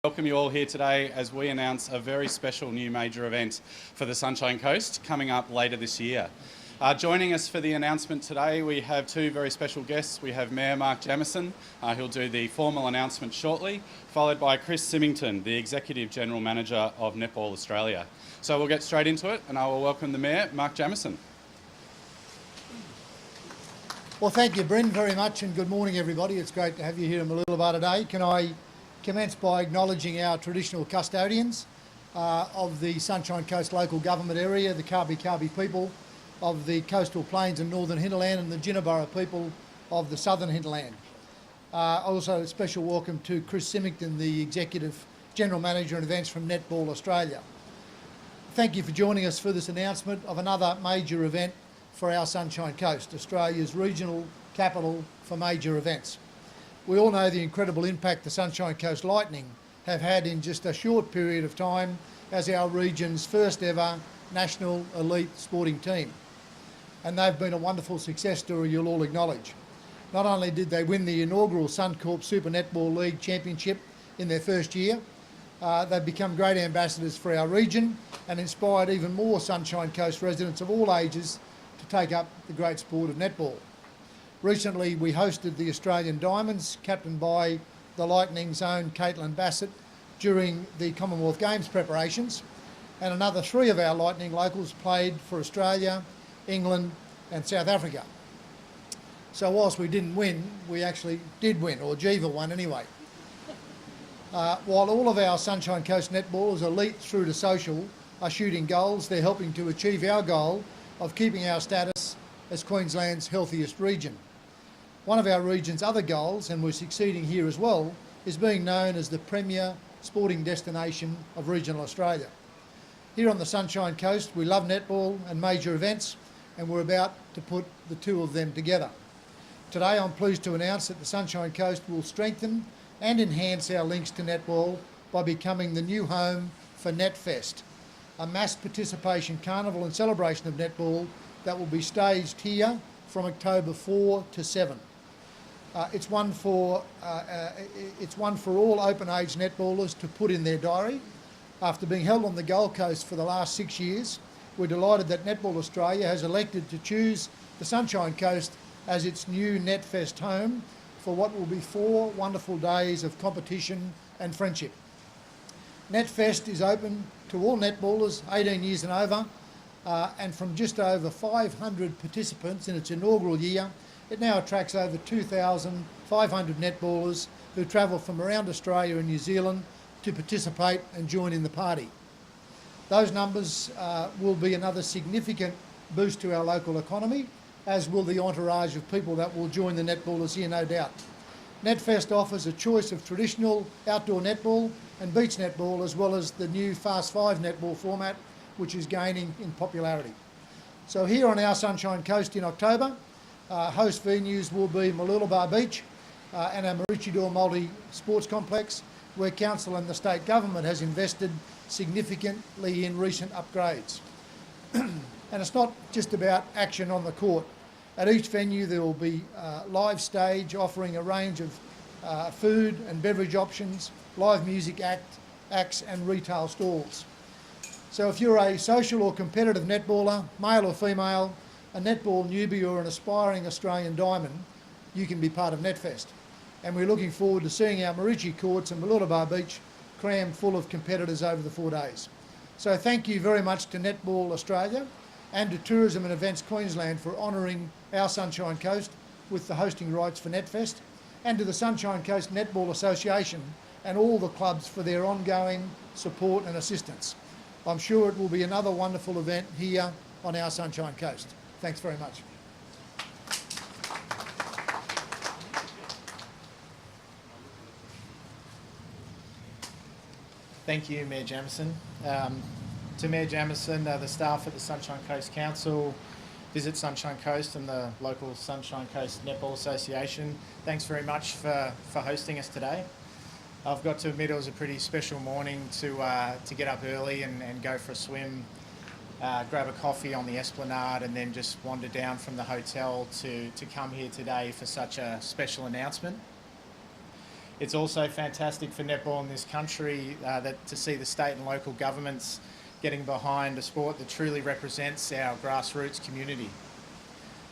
Welcome you all here today as we announce a very special new major event for the Sunshine Coast coming up later this year. Joining us for the announcement today, we have two very special guests. We have Mayor Mark Jamieson, who'll do the formal announcement shortly, followed by Chris Symington, the Executive General Manager of Netball Australia. So we'll get straight into it and I will welcome the Mayor, Mark Jamieson. Well, thank you, Bryn, very much, and good morning, everybody. It's great to have you here in Mooloolaba today. Can I commence by acknowledging our traditional custodians of the Sunshine Coast local government area, the Kabi people of the coastal plains and northern hinterland, and the Jinnaburra people of the southern hinterland. Also a special welcome to Chris Symington, the Executive General Manager and Events from Netball Australia. Thank you for joining us for this announcement of another major event for our Sunshine Coast, Australia's regional capital for major events. We all know the incredible impact the Sunshine Coast Lightning have had in just a short period of time as our region's first ever national elite sporting team. And they've been a wonderful success story, you'll all acknowledge. Not only did they win the inaugural Suncorp Super Netball League Championship in their first year, they've become great ambassadors for our region and inspired even more Sunshine Coast residents of all ages to take up the great sport of netball. Recently, we hosted the Australian Diamonds, captained by the Lightning's own Caitlin Bassett, during the Commonwealth Games preparations, and another three of our Lightning locals played for Australia, England and South Africa. So whilst we didn't win, we actually did win, or Jiva won anyway. While all of our Sunshine Coast netballers, elite through to social, are shooting goals, they're helping to achieve our goal of keeping our status as Queensland's healthiest region. One of our region's other goals, and we're succeeding here as well, is being known as the premier sporting destination of regional Australia. Here on the Sunshine Coast, we love netball and major events, and we're about to put the two of them together. Today, I'm pleased to announce that the Sunshine Coast will strengthen and enhance our links to netball by becoming the new home for NetFest, a mass participation carnival and celebration of netball that will be staged here from October 4 to 7. It's one for all open age netballers to put in their diary. After being held on the Gold Coast for the last 6 years, we're delighted that Netball Australia has elected to choose the Sunshine Coast as its new NetFest home for what will be 4 wonderful days of competition and friendship. NetFest is open to all netballers 18 years and over, and from just over 500 participants in its inaugural year, it now attracts over 2,500 netballers who travel from around Australia and New Zealand to participate and join in the party. Those numbers will be another significant boost to our local economy, as will the entourage of people that will join the netballers here, no doubt. NetFest offers a choice of traditional outdoor netball and beach netball, as well as the new Fast 5 netball format, which is gaining in popularity. So here on our Sunshine Coast in October, host venues will be Mooloolaba Beach and our Maroochydore multi-sports complex, where Council and the state government has invested significantly in recent upgrades. And it's not just about action on the court. At each venue there will be a live stage offering a range of food and beverage options, live music acts and retail stalls. So if you're a social or competitive netballer, male or female, a netball newbie or an aspiring Australian diamond, you can be part of NetFest. And we're looking forward to seeing our Maroochydore courts and Mooloolaba Beach crammed full of competitors over the 4 days. So thank you very much to Netball Australia and to Tourism and Events Queensland for honouring our Sunshine Coast with the hosting rights for NetFest, and to the Sunshine Coast Netball Association and all the clubs for their ongoing support and assistance. I'm sure it will be another wonderful event here on our Sunshine Coast. Thanks very much. Thank you, Mayor Jamieson. To Mayor Jamieson, the staff at the Sunshine Coast Council, Visit Sunshine Coast and the local Sunshine Coast Netball Association, thanks very much for hosting us today. I've got to admit it was a pretty special morning to get up early and go for a swim, grab a coffee on the Esplanade, and then just wander down from the hotel to come here today for such a special announcement. It's also fantastic for netball in this country to see the state and local governments getting behind a sport that truly represents our grassroots community.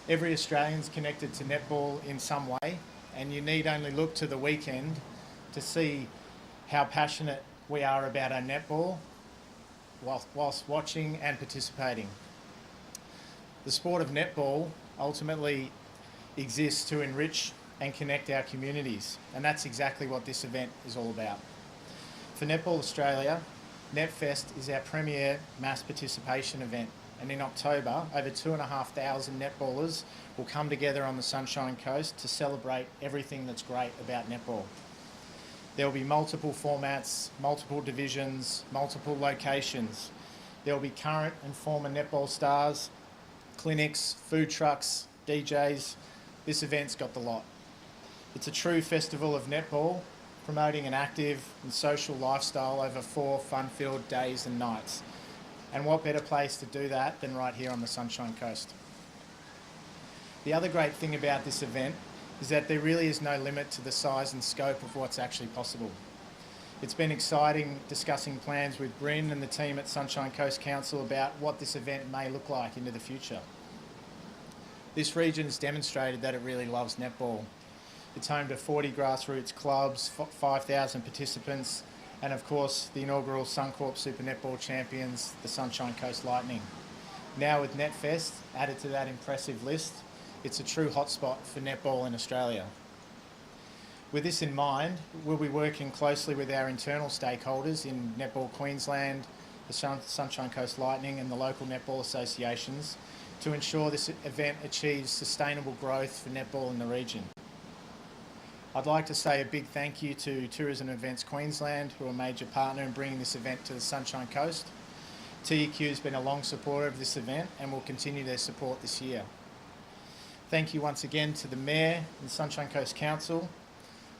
Every Australian's connected to netball in some way, and you need only look to the weekend to see how passionate we are about our netball whilst watching and participating. The sport of netball ultimately exists to enrich and connect our communities, and that's exactly what this event is all about. For Netball Australia, NetFest is our premier mass participation event, and in October, over 2,500 netballers will come together on the Sunshine Coast to celebrate everything that's great about netball. There will be multiple formats, multiple divisions, multiple locations. There will be current and former netball stars, clinics, food trucks, DJs. This event's got the lot. It's a true festival of netball, promoting an active and social lifestyle over 4 fun-filled days and nights. And what better place to do that than right here on the Sunshine Coast? The other great thing about this event is that there really is no limit to the size and scope of what's actually possible. It's been exciting discussing plans with Bryn and the team at Sunshine Coast Council about what this event may look like into the future. This region has demonstrated that it really loves netball. It's home to 40 grassroots clubs, 5,000 participants, and of course the inaugural Suncorp Super Netball champions, the Sunshine Coast Lightning. Now with NetFest added to that impressive list, it's a true hotspot for netball in Australia. With this in mind, we'll be working closely with our internal stakeholders in Netball Queensland, the Sunshine Coast Lightning and the local netball associations to ensure this event achieves sustainable growth for netball in the region. I'd like to say a big thank you to Tourism Events Queensland, who are a major partner in bringing this event to the Sunshine Coast. TEQ has been a long supporter of this event and will continue their support this year. Thank you once again to the Mayor and Sunshine Coast Council.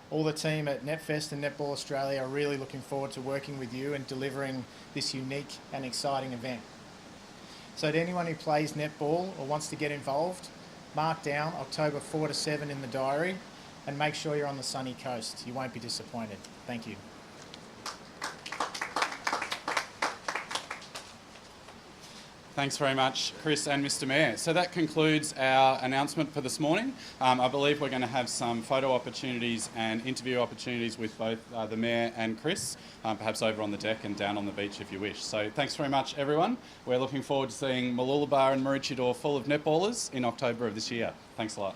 All the team at NetFest and Netball Australia are really looking forward to working with you and delivering this unique and exciting event. So to anyone who plays netball or wants to get involved, mark down October 4 to 7 in the diary and make sure you're on the sunny coast. You won't be disappointed. Thank you. Thanks very much, Chris and Mr. Mayor. So that concludes our announcement for this morning. I believe we're going to have some photo opportunities and interview opportunities with both the Mayor and Chris, perhaps over on the deck and down on the beach if you wish. So thanks very much, everyone. We're looking forward to seeing Mooloolaba and Maroochydore full of netballers in October of this year. Thanks a lot.